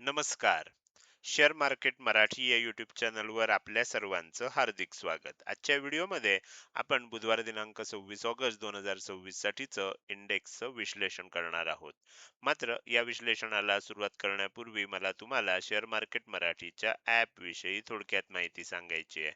नमस्कार. Share market Marathi या YouTube चॅनलवर आपल्या सर्वांचं हार्दिक स्वागत. आजच्या व्हिडिओमध्ये आपण बुधवार दिनांक 26 ऑगस्ट 2026 साठीचं इंडेक्सचं विश्लेषण करणार आहोत. मात्र या विश्लेषणाला सुरुवात करण्यापूर्वी मला तुम्हाला शेअर मार्केट मराठीच्या ॲप विषयी थोडक्यात माहिती सांगायची आहे.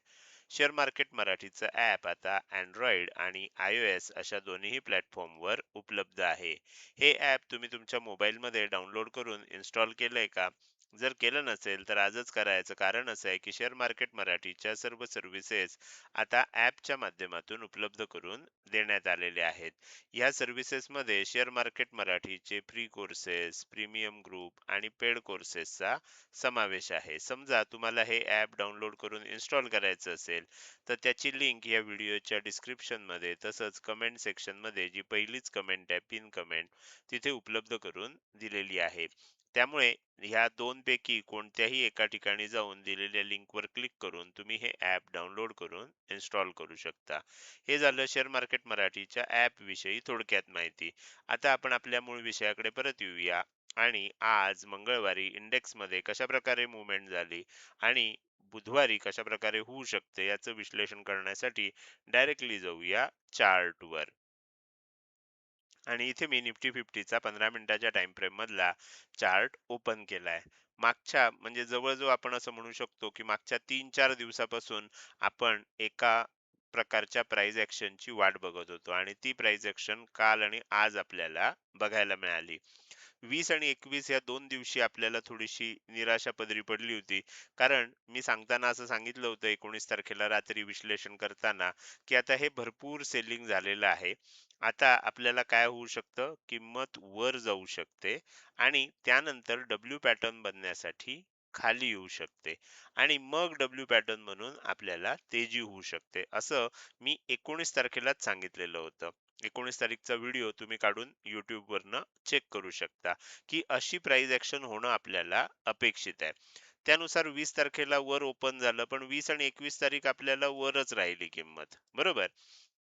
शेअर मार्केट मराठीचं ॲप आता अँड्रॉइड आणि iOS अशा दोन्ही प्लॅटफॉर्मवर उपलब्ध आहे. हे ॲप तुम्ही तुमच्या मोबाईलमध्ये डाउनलोड करून इन्स्टॉल केलंय का? जर केलं नसेल तर आजच करायचं कारण असं आहे की शेअर मार्केट मराठीच्या सर्व सर्व्हिसेस आता ॲपच्या माध्यमातून उपलब्ध करून देण्यात आलेले आहेत. या सर्व्हिसेसमध्ये शेअर मार्केट मराठीचे फ्री कोर्सेस, प्रीमियम ग्रुप आणि पेड कोर्सेसचा समावेश आहे. समजा तुम्हाला हे ॲप डाउनलोड करून इन्स्टॉल करायचं असेल तर त्याची लिंक या व्हिडिओच्या डिस्क्रिप्शनमध्ये तसंच कमेंट सेक्शनमध्ये जी पहिलीच कमेंट आहे पिन कमेंट तिथे उपलब्ध करून दिलेली आहे. त्यामुळे ह्या दोनपैकी कोणत्याही एका ठिकाणी जाऊन दिलेल्या लिंकवर क्लिक करून तुम्ही हे ॲप डाउनलोड करून इन्स्टॉल करू शकता. हे झालं शेअर मार्केट मराठीच्या ॲप विषयी थोडक्यात माहिती. आता आपण आपल्या मूळ विषयाकडे परत येऊया आणि आज मंगळवारी इंडेक्समध्ये कशा प्रकारे मुवमेंट झाली आणि बुधवारी कशा प्रकारे होऊ शकते याचं विश्लेषण करण्यासाठी डायरेक्टली जाऊया चार्टवर. आणि इथे मी निफ्टी फिफ्टीचा 15 मिनिटाच्या टाइम फ्रेम मधला चार्ट ओपन केलाय. मागच्या म्हणजे जवळजवळ आपण असं म्हणू शकतो की मागच्या 3-4 दिवसापासून आपण एका प्रकारच्या प्राइस ची वाट बघत होतो आणि ती प्राइस ऍक्शन काल आणि आज आपल्याला बघायला मिळाली. 20 आणि 21 या 2 दिवशी आपल्याला थोडीशी निराशा पदरी पडली होती. कारण मी सांगताना असं सांगितलं होतं 19 तारखेला रात्री विश्लेषण करताना की आता हे भरपूर सेलिंग झालेलं आहे. आता आपल्याला काय होऊ शकतं, किंमत वर जाऊ शकते आणि त्यानंतर डब्ल्यू पॅटर्न बनण्यासाठी खाली येऊ शकते आणि मग डब्ल्यू पॅटर्न म्हणून आपल्याला तेजी होऊ शकते असं मी 19 तारखेलाच सांगितलेलं होतं. 19 तारीखचा व्हिडिओ तुम्ही काढून YouTube वरनं चेक करू शकता की अशी प्राइस ऍक्शन होणं आपल्याला अपेक्षित आहे. त्यानुसार 20 तारखेला वर ओपन झालं पण 20 आणि 21 तारीख आपल्याला वरच राहिली किंमत बरोबर.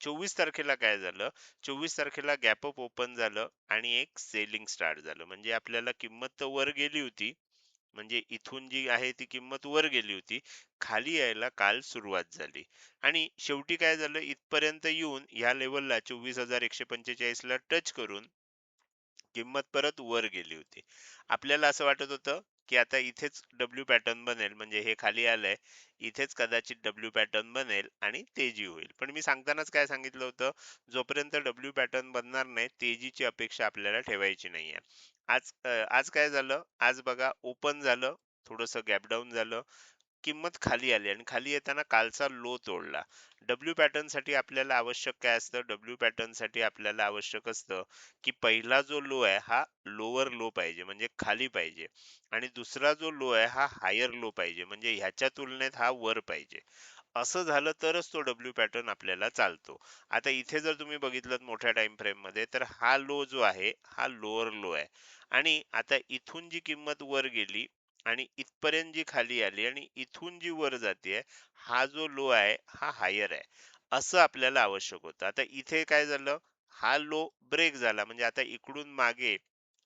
24 तारखेला काय झालं, 24 तारखेला गॅप अप ओपन झालं आणि एक सेलिंग स्टार्ट झालं. म्हणजे आपल्याला किंमत तर वर गेली होती, म्हणजे इथून जी आहे ती किंमत वर गेली होती, खाली यायला काल सुरुवात झाली आणि शेवटी काय झालं इथपर्यंत येऊन ह्या लेवलला 24,145 ला टच करून किंमत परत वर गेली होती. आपल्याला असं वाटत होतं, की आता इथेच डब्ल्यू पॅटर्न बनेल म्हणजे हे खाली आलंय, इथेच कदाचित डब्ल्यू पॅटर्न बनेल आणि तेजी होईल. पण मी सांगतानाच काय सांगितलं होतं, जोपर्यंत डब्ल्यू पॅटर्न बनणार नाही, तेजीची अपेक्षा आपल्याला ठेवायची नाहीये. आज काय झालं, आज बघा ओपन झालं, थोडंसं गॅप डाउन झालं, किंमत खाली आली आणि खाली येताना कालचा लो तोडला. डब्ल्यू पॅटर्न साठी आपल्याला आवश्यक काय असतं? डब्ल्यू पॅटर्न साठी आपल्याला आवश्यक असतं, की पहिला जो लो आहे हा लोअर लो पाहिजे म्हणजे खाली पाहिजे आणि दुसरा जो लो आहे हा हायर लो पाहिजे म्हणजे ह्याच्या तुलनेत हा वर पाहिजे. असं झालं तरच तो डब्ल्यू पॅटर्न आपल्याला चालतो. आता इथे जर तुम्ही बघितलं मोठ्या टाइम फ्रेम मध्ये तर हा लो जो आहे हा लोअर लो आहे आणि आता इथून जी किंमत वर गेली आणि इथपर्यंत जी खाली आली आणि इथून जी वर जाते हा जो लो आहे हा हायर आहे असं आपल्याला आवश्यक होतं. आता इथे काय झालं, हा लो ब्रेक झाला म्हणजे आता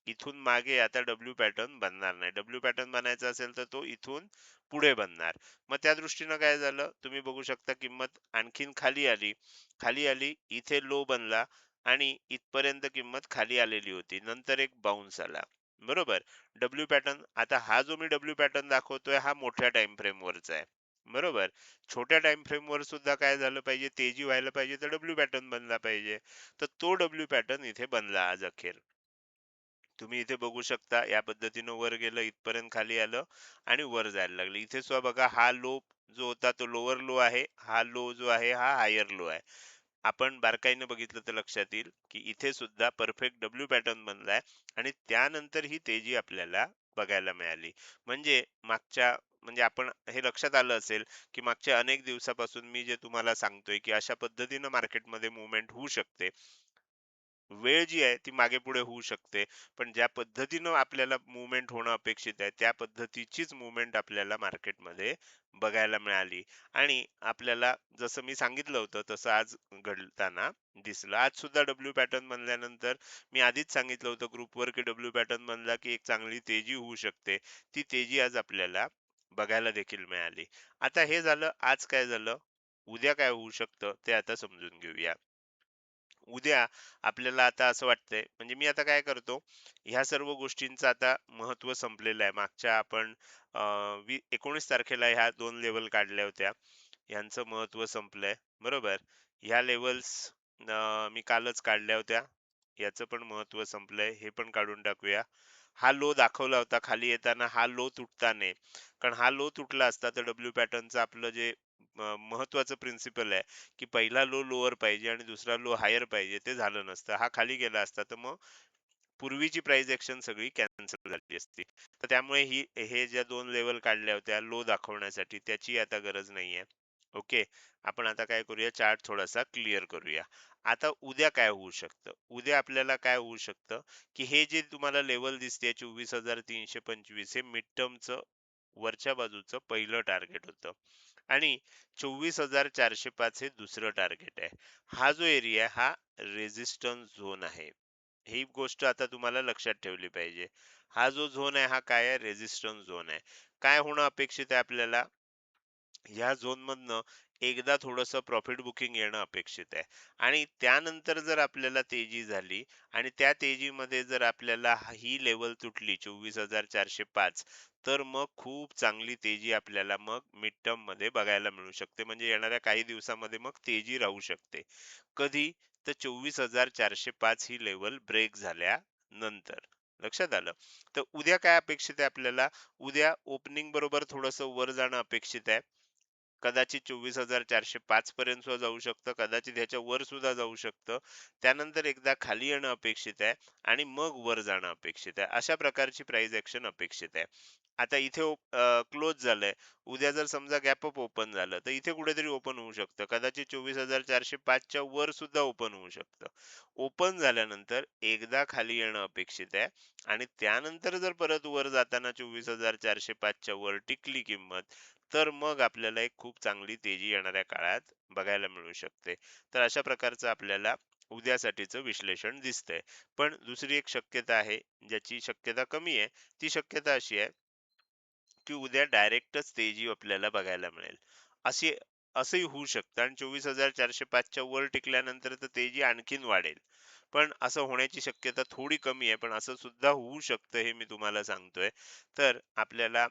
इथून मागे आता डब्ल्यू पॅटर्न बनणार नाही. डब्ल्यू पॅटर्न बनायचा असेल तर तो इथून पुढे बनणार. मग त्या दृष्टीनं काय झालं तुम्ही बघू शकता किंमत आणखीन खाली आली इथे लो बनला आणि इथपर्यंत किंमत खाली आलेली होती. नंतर एक बाउन्स आला. बरोबर. डब्ल्यू पॅटर्न आता हा जो मी डब्ल्यू पॅटर्न दाखवतोय हा मोठ्या टाइम फ्रेम वरचा आहे. बरोबर. छोट्या टाइम फ्रेम वर सुद्धा काय झालं पाहिजे तेजी व्हायला पाहिजे तर डब्ल्यू पॅटर्न बनला पाहिजे. तर तो डब्ल्यू पॅटर्न इथे बनला आज अखेर. तुम्ही इथे बघू शकता या पद्धतीनं वर गेलं इथपर्यंत खाली आलं आणि वर जायला लागलं. इथे सुद्धा बघा हा लो जो होता तो लोअर लो आहे, हा लो जो आहे हा हायर लो आहे. आपण बारकाईने बघितलं तर लक्षात येईल की इथे सुद्धा परफेक्ट डब्ल्यू पॅटर्न बनलाय आणि त्यानंतर ही तेजी आपल्याला बघायला मिळाली. म्हणजे म्हणजे आपण हे लक्षात आलं असेल की मागच्या अनेक दिवसापासून मी जे तुम्हाला सांगतोय की अशा पद्धतीनं मार्केटमध्ये मुवमेंट होऊ शकते. वेळ जी आहे ती मागे पुढे होऊ शकते, पण ज्या पद्धतीनं आपल्याला मूव्हमेंट होणं अपेक्षित आहे त्या पद्धतीचीच मूव्हमेंट आपल्याला मार्केटमध्ये बघायला मिळाली. आणि आपल्याला जसं मी सांगितलं होतं तसं आज घडताना दिसलं. आज सुद्धा डब्ल्यू पॅटर्न बनल्यानंतर मी आधीच सांगितलं होतं ग्रुपवर की डब्ल्यू पॅटर्न बनला की एक चांगली तेजी होऊ शकते. ती तेजी आज आपल्याला बघायला देखील मिळाली. आता हे झालं, आज काय झालं, उद्या काय होऊ शकतं ते आता समजून घेऊया. उद्या आपल्याला आता असं वाटतंय, म्हणजे मी आता काय करतो, ह्या सर्व गोष्टींचं आता महत्त्व संपलेलं आहे. मागच्या आपण 19 तारखेला ह्या 2 लेवल काढल्या होत्या. ह्यांचं महत्त्व संपलंय, बरोबर. ह्या लेवल्स मी कालच काढल्या होत्या. याचं पण महत्त्व संपलंय, हे पण काढून टाकूया. हा लो दाखवला होता खाली येताना, हा लो तुटता नाही. कारण हा लो तुटला असता तर डब्ल्यू पॅटर्नचं आपलं जे महत्त्वाचं प्रिन्सिपल आहे, की पहिला लो लोअर पाहिजे आणि दुसरा लो हायर पाहिजे, ते झालं नसतं. हा खाली गेला असता तर मग पूर्वीची प्राइस ऍक्शन सगळी कॅन्सल झाली असती. तर त्यामुळे हे ज्या 2 लेवल काढल्या होत्या लो दाखवण्यासाठी, त्याची आता गरज नाहीये. ओके. आपण आता काय करूया, चार्ट थोडासा क्लिअर करूया. आता उद्या काय होऊ शकतं? उद्या आपल्याला काय होऊ शकतं, की हे जे तुम्हाला लेवल दिसते 24,325, हे मिड टर्मचं वरच्या बाजूचं पहिलं टार्गेट होतं आणि 24,405 हे दुसरं टार्गेट आहे. हा जो एरिया आहे हा रेझिस्टन्स झोन आहे. ही गोष्ट आता तुम्हाला लक्षात ठेवली पाहिजे. हा जो झोन आहे हा काय आहे? रेझिस्टन्स झोन आहे. काय होणं अपेक्षित आहे आपल्याला? ह्या झोनमधनं एकदा थोडंसं प्रॉफिट बुकिंग येणं अपेक्षित आहे आणि त्यानंतर जर आपल्याला तेजी झाली आणि त्या तेजीमध्ये जर आपल्याला ही लेवल तुटली 24,405, तर मग खूप चांगली तेजी आपल्याला मग मिड टर्म मध्ये बघायला मिळू शकते. म्हणजे येणाऱ्या काही दिवसामध्ये मग तेजी राहू शकते. कधी? तर 24,405 ही लेवल ब्रेक झाल्यानंतर. लक्षात आलं? तर उद्या काय अपेक्षित आहे आपल्याला? उद्या ओपनिंग बरोबर थोडंसं वर जाणं अपेक्षित आहे. कदाचित 24,405 पर्यंत सुद्धा जाऊ शकतं, कदाचित ह्याच्या वर सुद्धा जाऊ शकतं. त्यानंतर एकदा खाली येणं अपेक्षित आहे आणि मग वर जाणं अपेक्षित आहे. अशा प्रकारची प्राइस ऍक्शन अपेक्षित आहे. आता इथे क्लोज झालंय. उद्या जर समजा गॅप अप ओपन झालं, तर इथे कुठेतरी ओपन होऊ शकतं. कदाचित 24,405 च्या वर सुद्धा ओपन होऊ शकतं. ओपन झाल्यानंतर एकदा खाली येणं अपेक्षित आहे आणि त्यानंतर जर परत वर जाताना 24,405 च्या वर टिकली किंमत, तर मग आपल्याला एक खूप चांगली तेजी येणाऱ्या काळात बघायला मिळू शकते. तर अशा प्रकारचं आपल्याला उद्यासाठीचं विश्लेषण दिसतंय. पण दुसरी एक शक्यता आहे, ज्याची शक्यता कमी आहे. ती शक्यता अशी आहे, की उद्या डायरेक्टच तेजी आपल्याला बघायला मिळेल. अशी असंही होऊ शकतं आणि 24,405 च्या वर टिकल्यानंतर तर तेजी आणखीन वाढेल. पण असं होण्याची शक्यता थोडी कमी आहे, पण असं सुद्धा होऊ शकतं हे मी तुम्हाला सांगतोय. तर आपल्याला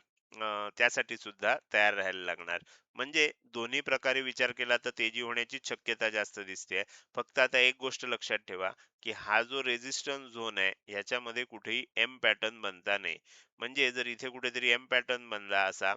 त्यासाठी सुद्धा तयार राहायला लागणार. म्हणजे दोन्ही प्रकारे विचार केला तर तेजी होण्याचीच शक्यता जास्त दिसते. फक्त आता एक गोष्ट लक्षात ठेवा, की हा जो रेझिस्टन्स झोन आहे ह्याच्यामध्ये कुठेही एम पॅटर्न बनता नाही. म्हणजे जर इथे कुठेतरी एम पॅटर्न बनला असा,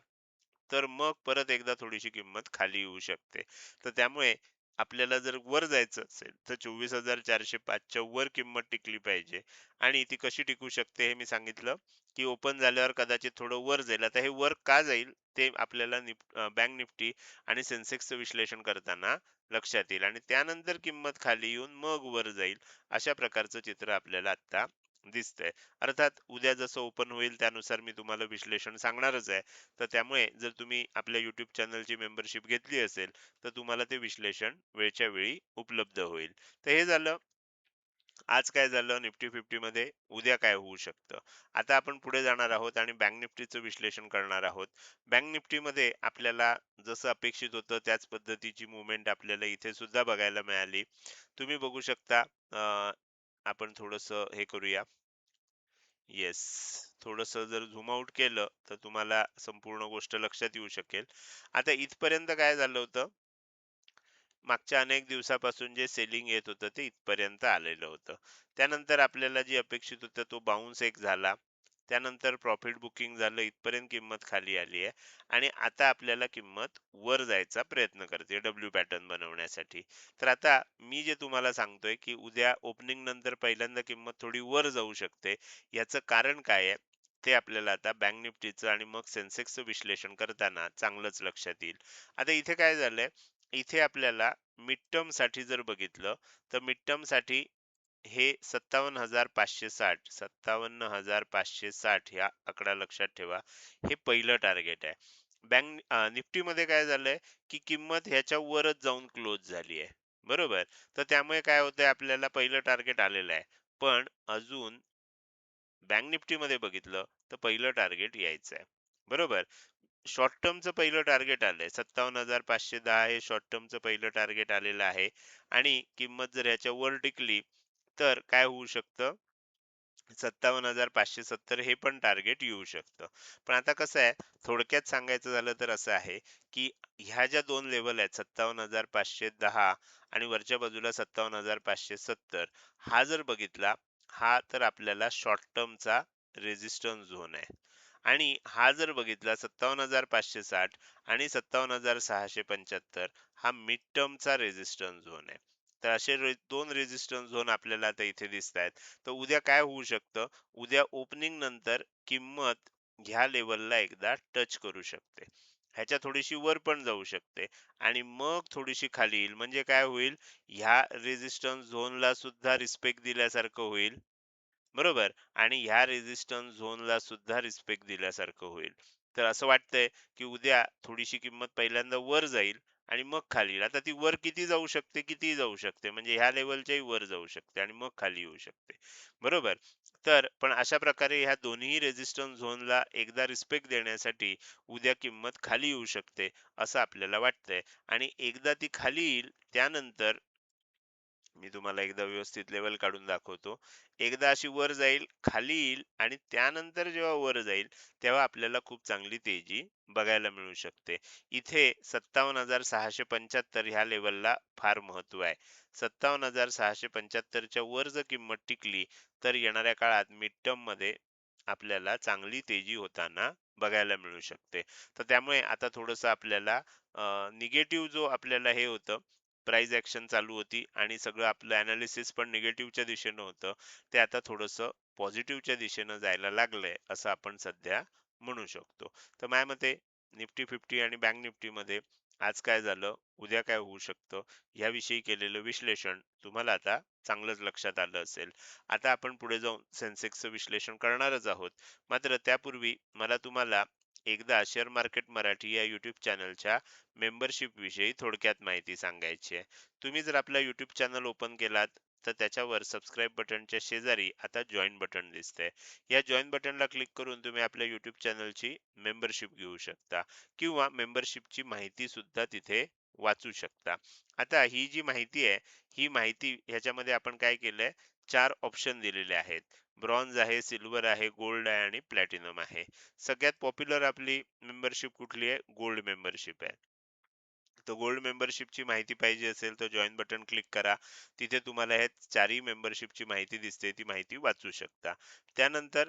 तर मग परत एकदा थोडीशी किंमत खाली येऊ शकते. तर त्यामुळे आपल्याला जर वर जायचं असेल तर 24,405 च्या वर किंमत टिकली पाहिजे. आणि ती कशी टिकू शकते हे मी सांगितलं, की ओपन झाल्यावर कदाचित थोडं वर जाईल. आता हे वर का जाईल ते आपल्याला बँक निफ्टी आणि सेन्सेक्सचं विश्लेषण करताना लक्षात येईल आणि त्यानंतर किंमत खाली येऊन मग वर जाईल. अशा प्रकारचं चित्र आपल्याला आता दिसतंय. अर्थात उद्या जसं ओपन होईल त्यानुसार मी तुम्हाला विश्लेषण सांगणारच आहे. तर त्यामुळे जर तुम्ही आपल्या YouTube चॅनलची मेंबरशिप घेतली असेल, तर तुम्हाला ते विश्लेषण वेळच्या वेळी उपलब्ध होईल. तर हे झालं, आज काय झालं निफ्टी 50 मध्ये, उद्या काय होऊ शकतं. आता आपण पुढे जाणार आहोत आणि बँक निफ्टीचं विश्लेषण करणार आहोत. बँक निफ्टीमध्ये आपल्याला जसं अपेक्षित होतं त्याच पद्धतीची मुवमेंट आपल्याला इथे सुद्धा बघायला मिळाली. तुम्ही बघू शकता. आपण थोडंसं हे करूया. येस. थोडंसं जर झूम आउट केलं तर तुम्हाला संपूर्ण गोष्ट लक्षात येऊ शकेल. आता इथपर्यंत काय झालं होतं, मागच्या अनेक दिवसापासून जे सेलिंग येत होतं ते इथपर्यंत आलेलं होतं. त्यानंतर आपल्याला जी अपेक्षित होतं तो बाउन्स एक झाला. त्यानंतर प्रॉफिट बुकिंग झालं, इथपर्यंत किंमत खाली आली आहे आणि आता आपल्याला किंमत वर जायचा प्रयत्न करते डब्ल्यू पॅटर्न बनवण्यासाठी. तर आता मी जे तुम्हाला सांगतोय, की उद्या ओपनिंग नंतर पहिल्यांदा किंमत थोडी वर जाऊ शकते. याचं कारण काय आहे? ते आपल्याला आता बँक निफ्टीचं आणि मग सेन्सेक्सचं विश्लेषण करताना चांगलंच लक्षात येईल. आता इथे काय झालंय, इथे आपल्याला मिड टर्म साठी जर बघितलं तर मिड टर्म साठी हे 57,560 57,560 ह्या आकडा लक्षात ठेवा. हे पहिलं टार्गेट आहे. निफ्टीमध्ये काय झालंय, की किंमत ह्याच्या वरच जाऊन क्लोज झाली आहे. बरोबर? तर त्यामुळे काय होतंय, आपल्याला पहिलं टार्गेट आलेलं आहे. पण अजून बँक निफ्टीमध्ये बघितलं तर पहिलं टार्गेट यायचं आहे. बरोबर? शॉर्ट टर्मचं पहिलं टार्गेट आलंय. 57,510 हे शॉर्ट टर्मचं पहिलं टार्गेट आलेलं आहे आणि किंमत जर ह्याच्या वर टिकली तर काय होऊ शकतं, 57,570 हे पण टार्गेट येऊ शकतं. पण आता कसं आहे, थोडक्यात सांगायचं झालं तर असं आहे, की ह्या ज्या दोन लेवल आहेत 57,510 आणि वरच्या बाजूला 57,570, हा जर बघितला, हा तर आपल्याला शॉर्ट टर्मचा रेझिस्टन्स झोन आहे. आणि हा जर बघितला 57,560 आणि 57,675, हा मिड टर्मचा रेझिस्टन्स झोन आहे. तर असे दोन रेझिस्टन्स झोन आपल्याला आता इथे दिसत आहेत. तर उद्या काय होऊ शकतं, उद्या ओपनिंग नंतर किंमत ह्या लेवलला एकदा टच करू शकते, ह्याच्या थोडीशी वर पण जाऊ शकते आणि मग थोडीशी खाली येईल. म्हणजे काय होईल, ह्या रेझिस्टन्स झोनला सुद्धा रिस्पेक्ट दिल्यासारखं होईल. बरोबर? आणि ह्या रेझिस्टन्स झोनला सुद्धा रिस्पेक्ट दिल्यासारखं होईल. तर असं वाटतंय, की उद्या थोडीशी किंमत पहिल्यांदा वर जाईल आणि मग खाली येईल. आता ती वर किती जाऊ शकते, कितीही जाऊ शकते. म्हणजे ह्या लेव्हलच्याही वर जाऊ शकते आणि मग खाली येऊ शकते. बरोबर? तर पण अशा प्रकारे ह्या दोन्ही रेझिस्टन्स झोनला एकदा रिस्पेक्ट देण्यासाठी उद्या किंमत खाली येऊ शकते, असं आपल्याला वाटतंय. आणि एकदा ती खाली येईल, त्यानंतर मी तुम्हाला एकदा व्यवस्थित लेवल काढून दाखवतो. एकदा अशी वर जाईल, खाली येईल आणि त्यानंतर जेव्हा वर जाईल, तेव्हा आपल्याला खूप चांगली तेजी बघायला मिळू शकते. इथे 57,675 ह्या लेवलला फार महत्व आहे. 57,675 च्या वर जर किंमत टिकली, तर येणाऱ्या काळात मिड टर्ममध्ये आपल्याला चांगली तेजी होताना बघायला मिळू शकते. तर त्यामुळे आता थोडंसं आपल्याला निगेटिव्ह जो आपल्याला हे होतं, प्राइस ऍक्शन चालू होती आणि सगळं आपलं अनालिसिस पण निगेटिव्हच्या दिशेनं होतं, ते आता थोडंसं पॉझिटिव्हच्या दिशेनं जायला लागलंय, असं आपण सध्या म्हणू शकतो. तर माझ्या मते निफ्टी फिफ्टी आणि बँक निफ्टीमध्ये आज काय झालं, उद्या काय होऊ शकतं, याविषयी केलेलं विश्लेषण तुम्हाला आता चांगलंच लक्षात आलं असेल. आता आपण पुढे जाऊन सेन्सेक्सचं विश्लेषण करणारच आहोत. मात्र त्यापूर्वी मला तुम्हाला एकदा शेअर मार्केट मराठी या युट्यूब चॅनलच्या मेंबरशिप विषयी थोडक्यात माहिती सांगायची आहे. तुम्ही जर आपला YouTube चॅनल ओपन केलात, तर त्याच्यावर सबस्क्राईब बटनच्या शेजारी आता जॉईन बटन दिसतंय. या जॉईन बटनला क्लिक करून तुम्ही आपल्या YouTube चॅनलची मेंबरशिप घेऊ शकता किंवा मेंबरशिपची माहिती सुद्धा तिथे वाचू शकता. आता ही जी माहिती आहे, ही माहिती ह्याच्यामध्ये आपण काय केलंय, 4 ऑप्शन दिलेले आहेत. ब्रॉन्झ आहे, सिल्वर आहे, गोल्ड आहे आणि प्लॅटिनम आहे. सगळ्यात पॉप्युलर आपली मेंबरशिप कुठली आहे? गोल्ड मेंबरशिप आहे. तर गोल्ड मेंबरशिपची माहिती पाहिजे असेल तर जॉइन बटन क्लिक करा. तिथे तुम्हाला हे चारही मेंबरशिपची माहिती दिसते, ती माहिती वाचू शकता. त्यानंतर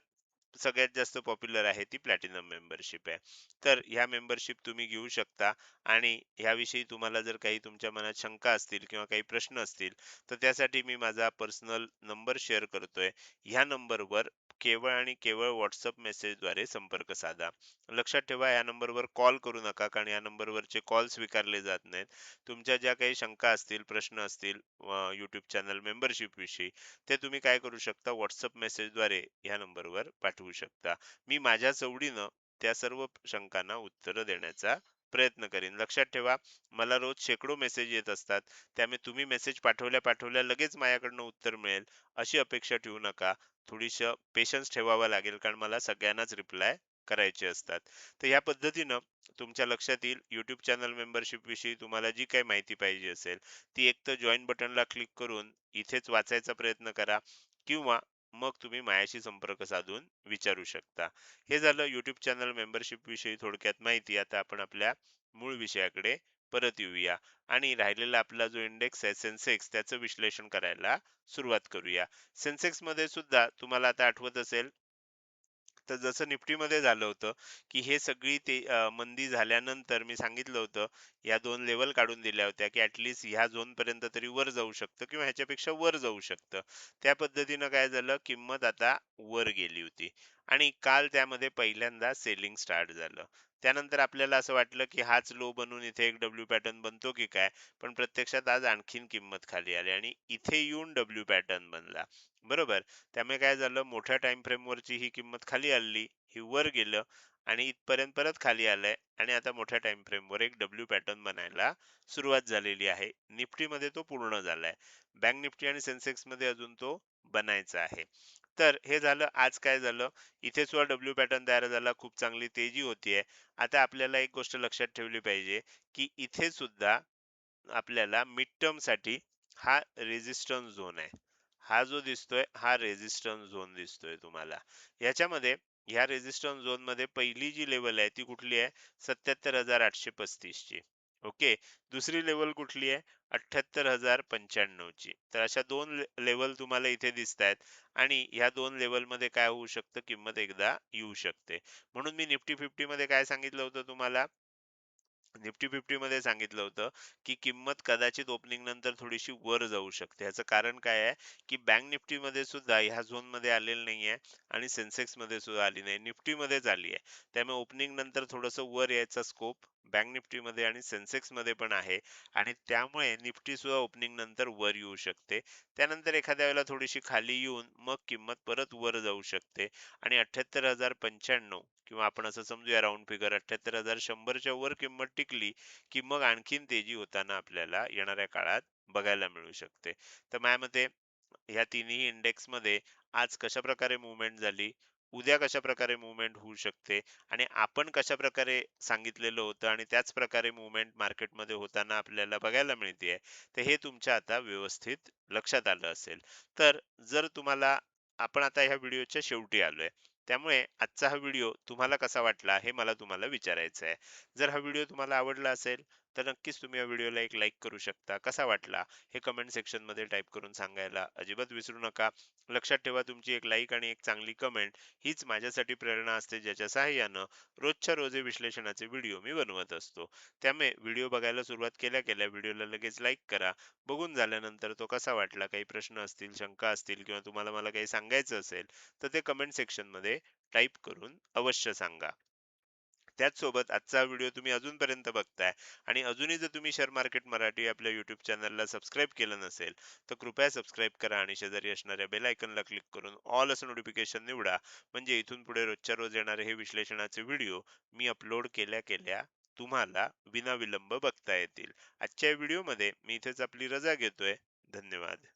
सगळ्यात जास्त पॉप्युलर आहे ती प्लॅटिनम मेंबरशिप आहे. तर ह्या मेंबरशिप तुम्ही घेऊ शकता आणि ह्याविषयी तुम्हाला जर काही तुमच्या मनात शंका असतील किंवा काही प्रश्न असतील, तर त्यासाठी मी माझा पर्सनल नंबर शेअर करतोय. ह्या नंबरवर केवळ आणि केवळ WhatsApp मेसेजद्वारे संपर्क साधा. लक्षात ठेवा, या नंबरवर कॉल करू नका, कारण या नंबरवरचे कॉल स्वीकारले जात नाहीत. तुमच्या ज्या काही शंका असतील, प्रश्न असतील YouTube चॅनल मेंबरशिप विषयी, ते तुम्ही काय करू शकता, WhatsApp मेसेजद्वारे ह्या नंबरवर पाठवू शकता. मी माझ्या सवडीनं त्या सर्व शंकांना उत्तरं देण्याचा प्रयत्न करीन. लक्षात ठेवा, मला रोज शेकडो मेसेज येत असतात. त्यामुळे तुम्ही मेसेज पाठवल्या पाठवल्या लगेच माझ्याकडनं उत्तर मिळेल अशी अपेक्षा ठेवू नका. थोडीसं पेशन्स ठेवावा लागेल, कारण मला सगळ्यांनाच रिप्लाय करायचे असतात. तर ह्या पद्धतीनं तुमच्या लक्षात येईल, YouTube चॅनल मेंबरशिप विषयी तुम्हाला जी काही माहिती पाहिजे असेल, ती एक तर जॉइन बटनला क्लिक करून इथेच वाचायचा प्रयत्न करा किंवा मग तुम्ही माझ्याशी संपर्क साधून विचारू शकता. हे झालं YouTube चॅनल मेंबरशिप विषयी थोडक्यात माहिती. आता आपण आपल्या मूळ विषयाकडे परत येऊया आणि राहिलेला आपला जो इंडेक्स आहे सेन्सेक्स, त्याचं विश्लेषण करायला सुरुवात करूया. सेन्सेक्स मध्ये सुद्धा तुम्हाला आता आठवत असेल, तर जसं निफ्टीमध्ये झालं होतं, की हे सगळी ते मंदी झाल्यानंतर मी सांगितलं होतं, या 2 लेव्हल काढून दिल्या होत्या, की ॲटलीस्ट ह्या झोनपर्यंत तरी वर जाऊ शकतं किंवा ह्याच्यापेक्षा वर जाऊ शकतं. त्या पद्धतीनं काय झालं, किंमत आता वर गेली होती आणि काल त्यामध्ये पहिल्यांदा सेलिंग स्टार्ट झालं. त्यानंतर आपल्याला असं वाटलं की हाच लो बनून इथे एक डब्ल्यू पॅटर्न बनतो की काय, पण प्रत्यक्षात आज आणखीन किंमत खाली आली आणि इथे येऊन डब्ल्यू पॅटर्न बनला. बरोबर. त्यामुळे काय झालं, मोठ्या टाइम फ्रेम वरची ही किंमत खाली आली, ही वर गेलं आणि इथपर्यंत परत खाली आलंय आणि आता मोठ्या टाइम फ्रेम वर एक डब्ल्यू पॅटर्न बनायला सुरुवात झालेली आहे. निफ्टीमध्ये तो पूर्ण झालाय. बँक निफ्टी आणि सेन्सेक्स मध्ये अजून तो बनायचा आहे. तर हे झालं. आज काय झालं, इथे सुद्धा डब्ल्यू पॅटर्न तयार झाला, खूप चांगली तेजी होतीये. आता आपल्याला एक गोष्ट लक्षात ठेवली पाहिजे, की इथे सुद्धा आपल्याला मिड टर्म साठी हा रेजिस्टन्स झोन आहे. हा जो दिसतोय हा रेजिस्टन्स झोन दिसतोय तुम्हाला. याच्यामध्ये ह्या रेजिस्टन्स झोन मध्ये पहिली जी लेवल आहे ती कुठली आहे? 77,835 ची. ओके. दुसरी लेवल कुठली आहे? 78,095 ची. तर अशा दोन लेवल तुम्हाला इथे दिसत आहेत आणि ह्या दोन लेवल मध्ये काय होऊ शकतं, किंमत एकदा येऊ शकते. म्हणून मी निफ्टी 50 मध्ये काय सांगितलं होतं तुम्हाला, निफ्टी 50 मध्ये सांगितलं होतं, की किंमत कदाचित ओपनिंग नंतर थोडीशी वर जाऊ शकते. याचं कारण काय आहे, की बँक निफ्टी मध्ये सुद्धा ह्या झोन मध्ये आलेली नाहीये आणि सेन्सेक्स मध्ये सुद्धा आली नाही. निफ्टी मध्येच आली आहे. त्यामुळे ओपनिंग नंतर थोडंसं वर यायचा स्कोप बँक निफ्टी मध्ये आणि सेन्सेक्स मध्ये पण आहे आणि त्यामुळे निफ्टी सुद्धा ओपनिंग नंतर वर येऊ शकते. त्यानंतर एखाद्या वेळेला थोडीशी खाली येऊन मग किंमत परत वर जाऊ शकते आणि 78,095 किंवा आपण असं समजूया राउंड फिगर 78,100 च्या वर किंमत टिकली, की मग आणखीन तेजी होताना आपल्याला येणाऱ्या काळात बघायला मिळू शकते. तर माझ्या मते ह्या तिन्ही इंडेक्स मध्ये आज कशा प्रकारे मुवमेंट झाली, उद्या कशा प्रकारे मुवमेंट होऊ शकते आणि आपण कशा प्रकारे सांगितलेलं होतं आणि त्याच प्रकारे मुवमेंट मार्केटमध्ये होताना आपल्याला बघायला मिळतेय, तर हे तुमच्या आता व्यवस्थित लक्षात आलं असेल. तर जर तुम्हाला, आपण आता ह्या व्हिडिओच्या शेवटी आलोय, त्यामुळे आजचा हा व्हिडिओ तुम्हाला कसा वाटला हे मला तुम्हाला विचारायचं आहे. जर हा व्हिडिओ तुम्हाला आवडला असेल तर नक्कीच तुम्ही या व्हिडिओला एक लाईक करू शकता. कसा वाटला हे कमेंट सेक्शन मध्ये टाईप करून सांगायला अजिबात विसरू नका. लक्षात ठेवा, तुमची एक लाईक आणि एक चांगली कमेंट हीच माझ्यासाठी प्रेरणा असते, ज्याच्या सहाय्यानं रोजच्या रोज हे विश्लेषणाचे व्हिडिओ मी बनवत असतो. त्यामुळे व्हिडिओ बघायला सुरुवात केल्या केल्या व्हिडिओला लगेच लाईक करा. बघून झाल्यानंतर तो कसा वाटला, काही प्रश्न असतील, शंका असतील किंवा तुम्हाला मला काही सांगायचं असेल तर ते कमेंट सेक्शन मध्ये टाईप करून अवश्य सांगा. त्याचसोबत आजचा व्हिडिओ तुम्ही अजूनपर्यंत बघताय आणि अजूनही जर तुम्ही शेअर मार्केट मराठी आपल्या युट्यूब चॅनलला सबस्क्राईब केलं नसेल तर कृपया सबस्क्राईब करा आणि शेजारी असणाऱ्या बेल आयकॉनला क्लिक करून ऑल असं नोटिफिकेशन निवडा. म्हणजे इथून पुढे रोजच्या रोज येणारे हे विश्लेषणाचे व्हिडिओ मी अपलोड केल्या केल्या तुम्हाला विनाविलंब बघता येतील. आजच्या व्हिडिओमध्ये मी इथेच आपली रजा घेतोय. धन्यवाद.